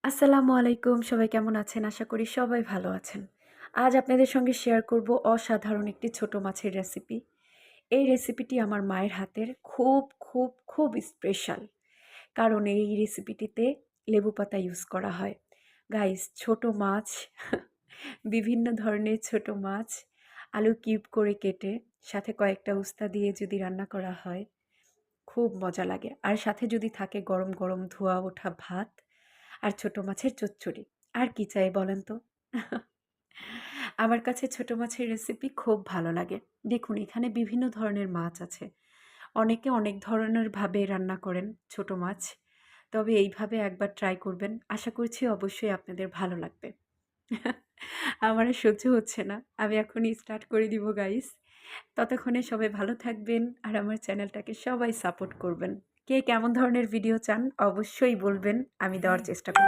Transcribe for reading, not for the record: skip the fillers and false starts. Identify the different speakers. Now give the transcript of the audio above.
Speaker 1: আসসালামু আলাইকুম। সবাই কেমন আছেন? আশা করি সবাই ভালো আছেন। আজ আপনাদের সঙ্গে শেয়ার করব অসাধারণ একটি ছোট মাছের রেসিপি। এই রেসিপিটি আমার মায়ের হাতের খুব স্পেশাল। কারণ এই রেসিপিটিতে লেবু পাতা ইউজ করা হয়। গাইস ছোট মাছ, বিভিন্ন ধরনের ছোট মাছ, আলু কিউব করে কেটে সাথে কয়েকটা উস্তা দিয়ে যদি রান্না করা হয়, খুব মজা লাগে। আর সাথে যদি থাকে গরম, গরম ধোয়া ওঠা ভাত আর ছোট মাছের চচ্চড়ি। আর কি চাই বলেন তো? আমার কাছে ছোট মাছের রেসিপি খুব ভালো লাগে। দেখুন এখানে বিভিন্ন ধরনের মাছ আছে। অনেকে অনেক ধরনের ভাবে রান্না করেন ছোট মাছ। তবে এইভাবে একবার ট্রাই করবেন। আশা করছি অবশ্যই আপনাদের ভালো লাগবে। আমার আর সহ্য হচ্ছে না। আমি এখনই স্টার্ট করে দিব গাইস। ততক্ষণে সবাই ভালো থাকবেন আর আমার চ্যানেলটাকে সবাই সাপোর্ট করবেন। কে কেমন ধরনের ভিডিও চান অবশ্যই বলবেন। আমি দেওয়ার চেষ্টা করব।